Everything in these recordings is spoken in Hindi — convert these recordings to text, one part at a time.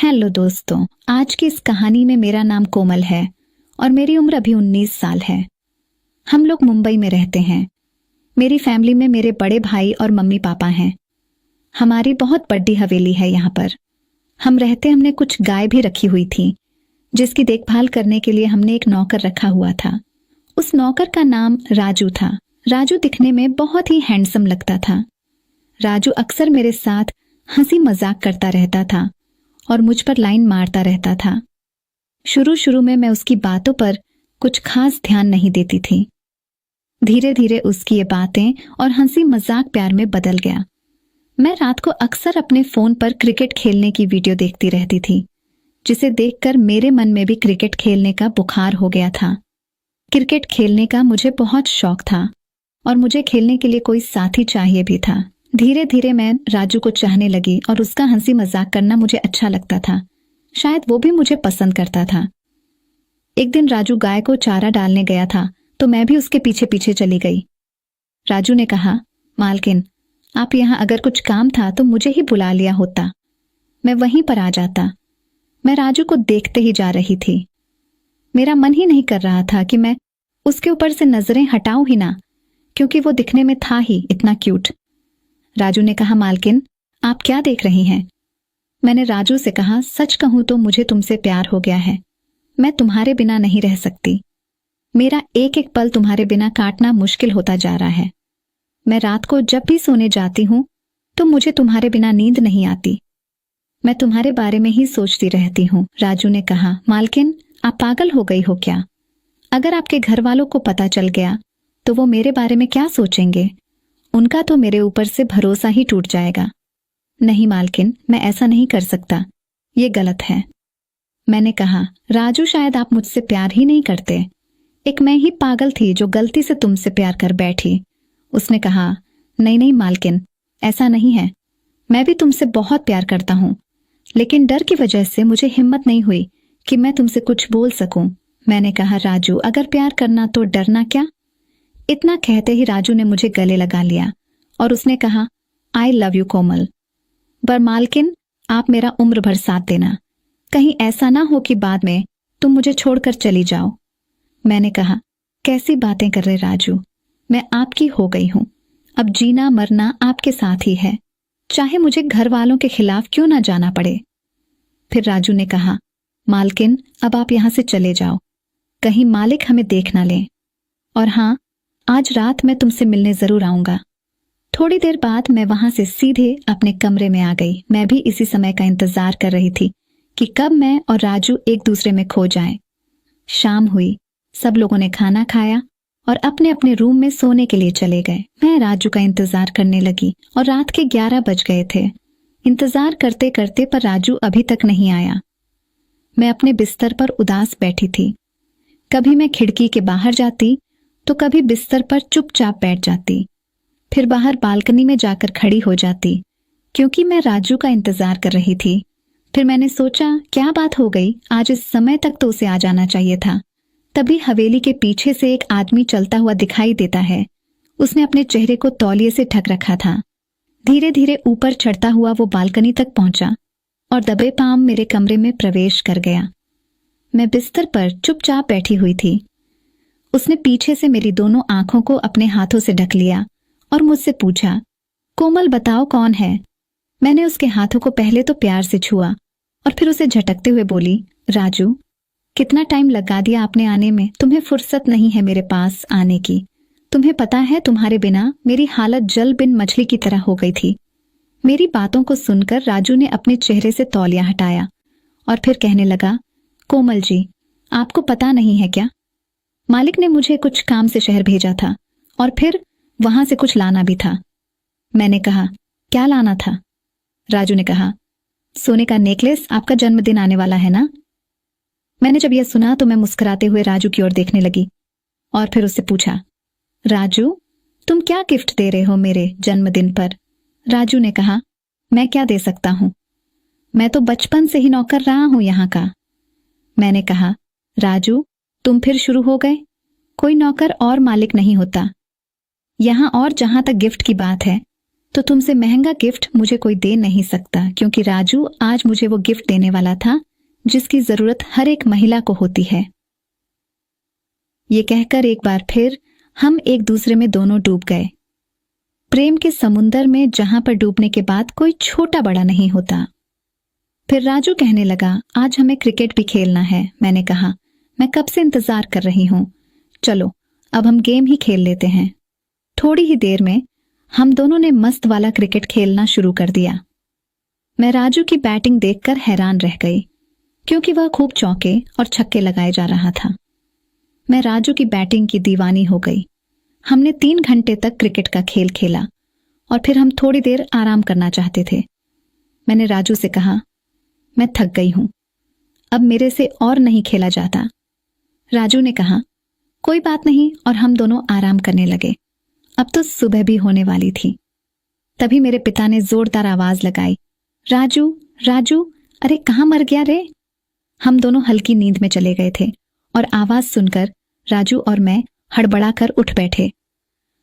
हेलो दोस्तों, आज की इस कहानी में मेरा नाम कोमल है और मेरी उम्र अभी 19 साल है। हम लोग मुंबई में रहते हैं। मेरी फैमिली में मेरे बड़े भाई और मम्मी पापा हैं। हमारी बहुत बड़ी हवेली है यहाँ पर। हमने कुछ गाय भी रखी हुई थी, जिसकी देखभाल करने के लिए हमने एक नौकर रखा हुआ था। उस नौकर का नाम राजू था। राजू दिखने में बहुत ही हैंडसम लगता था। राजू अक्सर मेरे साथ हंसी मजाक करता रहता था और मुझ पर लाइन मारता रहता था। शुरू शुरू में मैं उसकी बातों पर कुछ खास ध्यान नहीं देती थी। धीरे धीरे उसकी ये बातें और हंसी मजाक प्यार में बदल गया। मैं रात को अक्सर अपने फोन पर क्रिकेट खेलने की वीडियो देखती रहती थी, जिसे देखकर मेरे मन में भी क्रिकेट खेलने का बुखार हो गया था। क्रिकेट खेलने का मुझे बहुत शौक था और मुझे खेलने के लिए कोई साथी चाहिए भी था। धीरे धीरे मैं राजू को चाहने लगी और उसका हंसी मजाक करना मुझे अच्छा लगता था। शायद वो भी मुझे पसंद करता था। एक दिन राजू गाय को चारा डालने गया था, तो मैं भी उसके पीछे पीछे चली गई। राजू ने कहा, मालकिन, आप यहाँ अगर कुछ काम था तो मुझे ही बुला लिया होता, मैं वहीं पर आ जाता। मैं राजू को देखते ही जा रही थी। मेरा मन ही नहीं कर रहा था कि मैं उसके ऊपर से नजरें हटाऊं ही ना, क्योंकि वो दिखने में था ही इतना क्यूट। राजू ने कहा, मालकिन, आप क्या देख रही हैं? मैंने राजू से कहा, सच कहूं तो मुझे तुमसे प्यार हो गया है। मैं तुम्हारे बिना नहीं रह सकती। मेरा एक एक पल तुम्हारे बिना काटना मुश्किल होता जा रहा है। मैं रात को जब भी सोने जाती हूं तो मुझे तुम्हारे बिना नींद नहीं आती। मैं तुम्हारे बारे में ही सोचती रहती हूं। राजू ने कहा, मालकिन, आप पागल हो गई हो क्या? अगर आपके घर वालों को पता चल गया तो वो मेरे बारे में क्या सोचेंगे? उनका तो मेरे ऊपर से भरोसा ही टूट जाएगा। नहीं मालकिन, मैं ऐसा नहीं कर सकता, ये गलत है। मैंने कहा, राजू, शायद आप मुझसे प्यार ही नहीं करते। एक मैं ही पागल थी जो गलती से तुमसे प्यार कर बैठी। उसने कहा, नहीं नहीं मालकिन, ऐसा नहीं है। मैं भी तुमसे बहुत प्यार करता हूं, लेकिन डर की वजह से मुझे हिम्मत नहीं हुई कि मैं तुमसे कुछ बोल सकूं। मैंने कहा, राजू, अगर प्यार करना तो डरना क्या? इतना कहते ही राजू ने मुझे गले लगा लिया और उसने कहा, आई लव यू कोमल, पर मालकिन, आप मेरा उम्र भर साथ देना। कहीं ऐसा ना हो कि बाद में तुम मुझे छोड़कर चली जाओ। मैंने कहा, कैसी बातें कर रहे राजू, मैं आपकी हो गई हूं। अब जीना मरना आपके साथ ही है, चाहे मुझे घर वालों के खिलाफ क्यों ना जाना पड़े। फिर राजू ने कहा, मालकिन, अब आप यहां से चले जाओ, कहीं मालिक हमें देख ना ले। और हाँ, आज रात मैं तुमसे मिलने जरूर आऊंगा। थोड़ी देर बाद मैं वहां से सीधे अपने कमरे में आ गई। मैं भी इसी समय का इंतजार कर रही थी कि कब मैं और राजू एक दूसरे में खो जाएं। शाम हुई, सब लोगों ने खाना खाया और अपने अपने रूम में सोने के लिए चले गए। मैं राजू का इंतजार करने लगी और रात के 11 बज गए थे। इंतजार करते करते पर राजू अभी तक नहीं आया। मैं अपने बिस्तर पर उदास बैठी थी। कभी मैं खिड़की के बाहर जाती तो कभी बिस्तर पर चुपचाप बैठ जाती, फिर बाहर बालकनी में जाकर खड़ी हो जाती, क्योंकि मैं राजू का इंतजार कर रही थी। फिर मैंने सोचा, क्या बात हो गई, आज इस समय तक तो उसे आ जाना चाहिए था। तभी हवेली के पीछे से एक आदमी चलता हुआ दिखाई देता है। उसने अपने चेहरे को तौलिए से ढक रखा था। धीरे धीरे ऊपर चढ़ता हुआ वो बालकनी तक पहुंचा और दबे पांव मेरे कमरे में प्रवेश कर गया। मैं बिस्तर पर चुपचाप बैठी हुई थी। उसने पीछे से मेरी दोनों आंखों को अपने हाथों से ढक लिया और मुझसे पूछा, कोमल, बताओ कौन है? मैंने उसके हाथों को पहले तो प्यार से छुआ और फिर उसे झटकते हुए बोली, राजू, कितना टाइम लगा दिया आपने आने में। तुम्हें फुर्सत नहीं है मेरे पास आने की। तुम्हें पता है, तुम्हारे बिना मेरी हालत जल बिन मछली की तरह हो गई थी। मेरी बातों को सुनकर राजू ने अपने चेहरे से तौलिया हटाया और फिर कहने लगा, कोमल जी, आपको पता नहीं है क्या, मालिक ने मुझे कुछ काम से शहर भेजा था और फिर वहां से कुछ लाना भी था। मैंने कहा, क्या लाना था? राजू ने कहा, सोने का नेकलेस, आपका जन्मदिन आने वाला है ना। मैंने जब यह सुना तो मैं मुस्कुराते हुए राजू की ओर देखने लगी और फिर उससे पूछा, राजू, तुम क्या गिफ्ट दे रहे हो मेरे जन्मदिन पर? राजू ने कहा, मैं क्या दे सकता हूं, मैं तो बचपन से ही नौकर रहा हूं यहां का। मैंने कहा, राजू, तुम फिर शुरू हो गए। कोई नौकर और मालिक नहीं होता यहां। और जहां तक गिफ्ट की बात है, तो तुमसे महंगा गिफ्ट मुझे कोई दे नहीं सकता, क्योंकि राजू आज मुझे वो गिफ्ट देने वाला था जिसकी जरूरत हर एक महिला को होती है। ये कहकर एक बार फिर हम एक दूसरे में दोनों डूब गए, प्रेम के समुंदर में जहां पर डूबने के बाद कोई छोटा बड़ा नहीं होता। फिर राजू कहने लगा, आज हमें क्रिकेट भी खेलना है। मैंने कहा, मैं कब से इंतजार कर रही हूं, चलो अब हम गेम ही खेल लेते हैं। थोड़ी ही देर में हम दोनों ने मस्त वाला क्रिकेट खेलना शुरू कर दिया। मैं राजू की बैटिंग देखकर हैरान रह गई, क्योंकि वह खूब चौके और छक्के लगाए जा रहा था। मैं राजू की बैटिंग की दीवानी हो गई। हमने 3 घंटे तक क्रिकेट का खेल खेला और फिर हम थोड़ी देर आराम करना चाहते थे। मैंने राजू से कहा, मैं थक गई हूं, अब मेरे से और नहीं खेला जाता। राजू ने कहा, कोई बात नहीं, और हम दोनों आराम करने लगे। अब तो सुबह भी होने वाली थी। तभी मेरे पिता ने जोरदार आवाज लगाई, राजू राजू, अरे कहाँ मर गया रे। हम दोनों हल्की नींद में चले गए थे और आवाज सुनकर राजू और मैं हड़बड़ाकर उठ बैठे।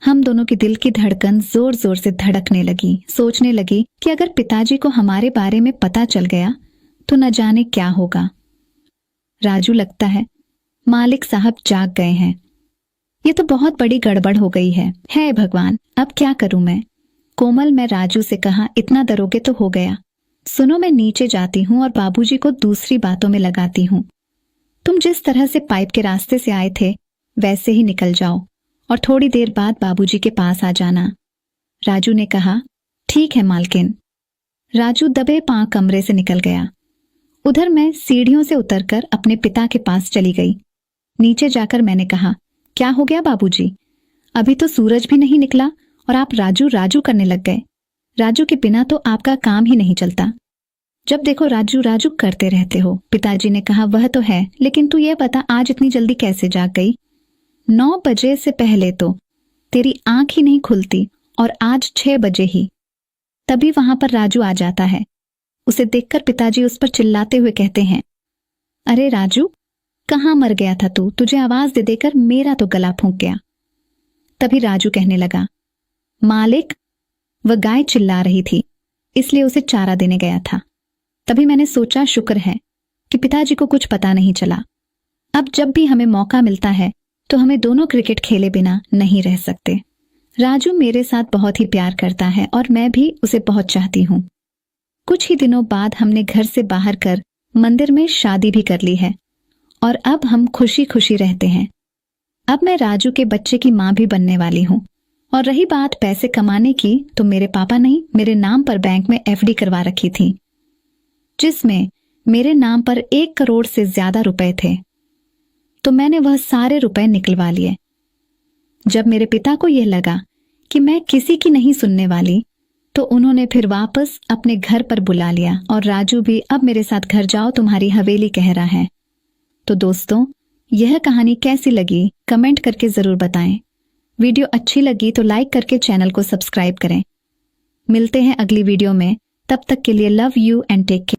हम दोनों की दिल की धड़कन जोर जोर से धड़कने लगी। सोचने लगी कि अगर पिताजी को हमारे बारे में पता चल गया तो न जाने क्या होगा। राजू, लगता है मालिक साहब जाग गए हैं। ये तो बहुत बड़ी गड़बड़ हो गई है। हे भगवान, अब क्या करूं मैं। कोमल, मैं राजू से कहा, इतना डरोगे तो हो गया। सुनो, मैं नीचे जाती हूं और बाबूजी को दूसरी बातों में लगाती हूं। तुम जिस तरह से पाइप के रास्ते से आए थे वैसे ही निकल जाओ और थोड़ी देर बाद बाबूजी के पास आ जाना। राजू ने कहा, ठीक है मालकिन। राजू दबे पांव कमरे से निकल गया। उधर मैं सीढ़ियों से उतरकर अपने पिता के पास चली गई। नीचे जाकर मैंने कहा, क्या हो गया बाबूजी, अभी तो सूरज भी नहीं निकला और आप राजू राजू करने लग गए। राजू के बिना तो आपका काम ही नहीं चलता। जब देखो राजू राजू करते रहते हो। पिताजी ने कहा, वह तो है, लेकिन तू ये बता आज इतनी जल्दी कैसे जाग गई। 9 बजे से पहले तो तेरी आंख ही नहीं खुलती और आज 6 बजे ही। तभी वहां पर राजू आ जाता है। उसे देखकर पिताजी उस पर चिल्लाते हुए कहते हैं, अरे राजू, कहाँ मर गया था तू, तुझे आवाज दे देकर मेरा तो गला फूंक गया। तभी राजू कहने लगा, मालिक, वह गाय चिल्ला रही थी इसलिए उसे चारा देने गया था। तभी मैंने सोचा, शुक्र है कि पिताजी को कुछ पता नहीं चला। अब जब भी हमें मौका मिलता है तो हमें दोनों क्रिकेट खेले बिना नहीं रह सकते। राजू मेरे साथ बहुत ही प्यार करता है और मैं भी उसे बहुत चाहती हूँ। कुछ ही दिनों बाद हमने घर से बाहर कर मंदिर में शादी भी कर ली है और अब हम खुशी खुशी रहते हैं। अब मैं राजू के बच्चे की माँ भी बनने वाली हूँ। और रही बात पैसे कमाने की, तो मेरे पापा ने मेरे नाम पर बैंक में एफडी करवा रखी थी, जिसमें मेरे नाम पर 1 करोड़ से ज्यादा रुपए थे। तो मैंने वह सारे रुपए निकलवा लिए। जब मेरे पिता को यह लगा कि मैं किसी की नहीं सुनने वाली, तो उन्होंने फिर वापस अपने घर पर बुला लिया और राजू भी अब मेरे साथ घर जाओ तुम्हारी हवेली कह रहा है। तो दोस्तों, यह कहानी कैसी लगी कमेंट करके जरूर बताएं। वीडियो अच्छी लगी तो लाइक करके चैनल को सब्सक्राइब करें। मिलते हैं अगली वीडियो में, तब तक के लिए love you and take care.